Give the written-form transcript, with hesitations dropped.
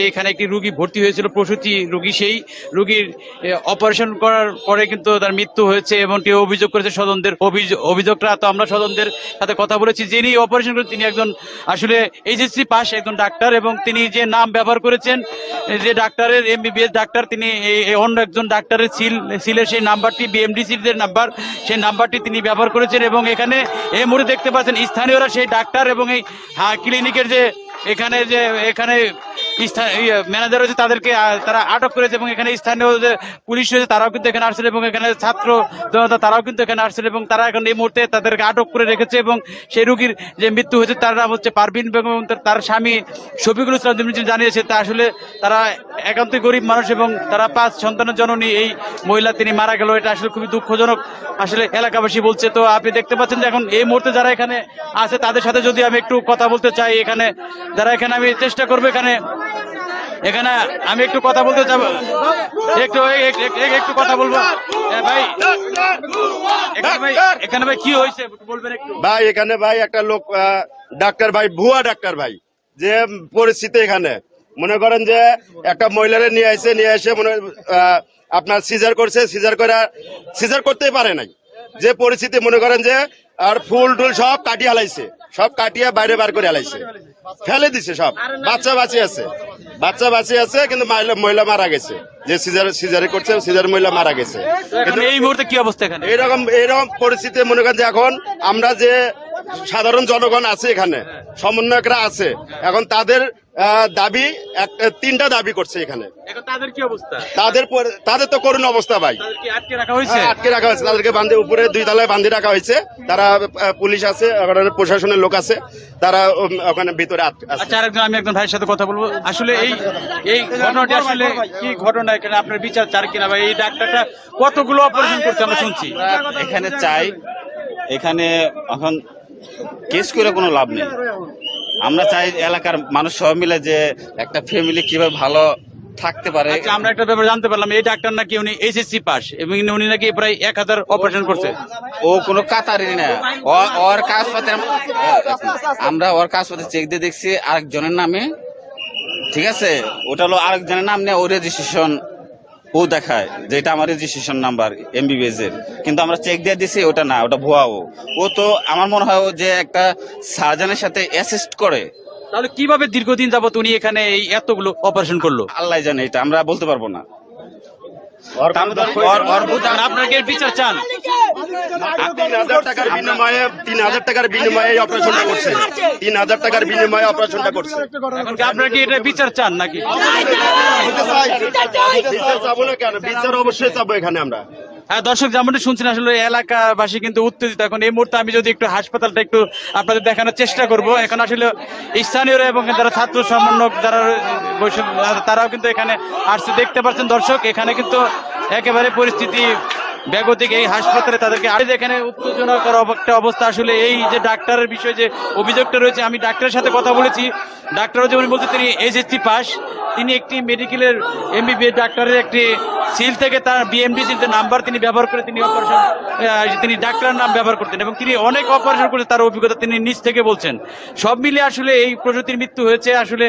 এখানে একটি রোগী ভর্তি হয়েছিল, প্রসূতি রোগী। সেই রোগীর অপারেশন করার পরে কিন্তু তার মৃত্যু হয়েছে এমনটি অভিযোগ করেছে স্বজনদের অভিযোগটা। তো আমরা স্বজনদের সাথে কথা বলেছি। যিনি অপারেশন করেন তিনি একজন আসলে এইচএসসি পাস একজন ডাক্তার, এবং তিনি যে নাম ব্যবহার করেছেন, যে ডাক্তারের এমবিবিএস ডাক্তার, তিনি অন্য একজন ডাক্তারের সিলের সেই নাম্বারটি বিএমডিসির নাম্বার, সেই নাম্বারটি তিনি ব্যবহার করেছেন। এবং এখানে এই মুহূর্তে দেখতে পাচ্ছেন স্থানীয়রা সেই ডাক্তার এবং এই ক্লিনিকের যে এখানে ম্যানেজার রয়েছে তাদেরকে তারা আটক করেছে, এবং এখানে স্থানীয় যে পুলিশ রয়েছে তারাও কিন্তু এখানে আসছিল, এবং এখানে ছাত্র জনতা তারাও কিন্তু এখানে আসছিল, এবং তারা এখন এই মুহূর্তে তাদেরকে আটক করে রেখেছে। এবং সেই রোগীর যে মৃত্যু হয়েছে তার নাম হচ্ছে পারভিন বেগম, এবং তার স্বামী শফিকুল ইসলাম জানিয়েছে তা আসলে তারা একান্তই গরিব মানুষ, এবং তারা 5 সন্তানের জননী এই মহিলা তিনি মারা গেল। এটা আসলে খুবই দুঃখজনক আসলে এলাকাবাসী বলছে। তো আপনি দেখতে পাচ্ছেন যে এখন এই মুহূর্তে যারা এখানে আছে তাদের সাথে যদি আমি একটু কথা বলতে চাই, এখানে যারা এখানে আমি চেষ্টা করবো এখানে আমি একটু কথা বলতে চাবো, একটু কথা বলবো। ভাই এখানে ভাই কি হয়েছে বলবেন একটু? ভাই এখানে ভাই একটা লোক ডাক্তার ভাই, ভুয়া ডাক্তার ভাই, যে পরিস্থিতি এখানে মনে করেন যে একটা মহিলারে নিয়ে এসে মনে আপনার সিজার করতেই পারে নাই, যে পরিস্থিতি মনে করেন যে আর ফুল টুল সব কাটিয়ে হালাইছে, সব কাটিয়ে বাইরে বার করে হালাইছে, ফেলে দিছে সব। বাচ্চা বাঁচিয়ে আছে কিন্তু মহিলা মারা গেছে, যে সিজারে করছে সিজার মহিলা মারা গেছে। কিন্তু এই মুহূর্তে কি অবস্থা এখানে? এরকম পরিস্থিতি মনে করেন যে এখন আমরা যে সাধারণ জনগণ আছে এখানে, সমন্বয়করা আছে, এখন তাদের দাবি 3টা দাবি করছে এখানে। তাদের কি অবস্থা? তাদের তো করুণ অবস্থা ভাই, আটকে রাখা হয়েছে। তাদেরকে উপরে 2 তলায় বান্ধে রাখা হয়েছে। তারা পুলিশ আছে, প্রশাসনের লোক আছে, তারা ওখানে ভিতরে আচ্ছা, আমি একজন ভাইয়ের সাথে কথা বলবো। আসলে এই ঘটনাটি আসলে কি ঘটনা, এখানে আপনার বিচার চার কিনা ভাই? এই ডাক্তারটা কতগুলো অপারেশন করতে আমরা শুনছি। এখানে চাই, এখানে এখন কেস করে কোনো লাভ নেই। আমরা চাই এলাকার মানুষ সব মিলে যে একটা ফ্যামিলি কিভাবে ভালো থাকতে পারে। আচ্ছা, আমরা একটা ব্যাপার জানতে পারলাম, এই ডাক্তার নাকি উনি এইচএসসি পাস, এবং উনি নাকি প্রায় 1000 অপারেশন করছে। ও কোনো কাতারই না, ওর কাগজপত্র আমরা ওর কাগজপত্র চেক দিয়ে দেখছি আরেকজনের নামে, ঠিক আছে? ওটা হলো আরেকজনের নাম নিয়ে ও রেজিস্ট্রেশন ও দেখায় যে এটা আমার রেজিস্ট্রেশন নাম্বার এমবিবিএস এর, কিন্তু আমরা চেক দিয়ে দিছি ওটা না, ওটা ভুয়া। ও তো আমার মনে হয় যে একটা সার্জনের সাথে অ্যাসিস্ট করে। তাহলে কিভাবে দীর্ঘদিন যাবত উনি এখানে এই এতগুলো অপারেশন করলো? আল্লাহ জানে, এটা আমরা বলতে পারবো না। আপনাকে বিচার চান? 3000 টাকার বিনিময়ে 3000 টাকার বিনিময়ে অপারেশনটা করছে, 3000 টাকার বিনিময়ে অপারেশনটা করছে। এখন কি আপনারা কি এটা বিচার চান নাকি? বিচার চাবো না কেন? বিচার অবশ্যই চাবো এখানে আমরা। হ্যাঁ দর্শক, যেমনটা শুনছেন আসলে এলাকাবাসী কিন্তু উত্তেজিত। এখন এই মুহূর্তে আমি যদি একটু হাসপাতালটা একটু আপনাদের দেখানোর চেষ্টা করব। এখন আসলে স্থানীয়রা এবং যারা ছাত্র সমন্বয়ক যারা তারাও কিন্তু এখানে আসছে। দেখতে পাচ্ছেন দর্শক, এখানে কিন্তু একেবারে পরিস্থিতি বেগতিক। এই হাসপাতালে তাদেরকে এখানে উত্তেজনাকর একটা অবস্থা। আসলে এই যে ডাক্তারের বিষয়ে যে অভিযোগটা রয়েছে, আমি ডাক্তারের সাথে কথা বলেছি। ডাক্তারও যেমন বলছে তিনি এইচএসসি পাস, তিনি একটি মেডিকেলের এমবিবিএস ডাক্তারের একটি সিল থেকে তার বিএমডিসির যে নাম্বার তিনি ব্যবহার করে তিনি ডাক্তারের নাম ব্যবহার করতেন, এবং তিনি অনেক অপারেশন করেছেন, তার অভিজ্ঞতা তিনি নিজ থেকে বলছেন। সব মিলে আসলে এই প্রসূতির মৃত্যু হয়েছে আসলে।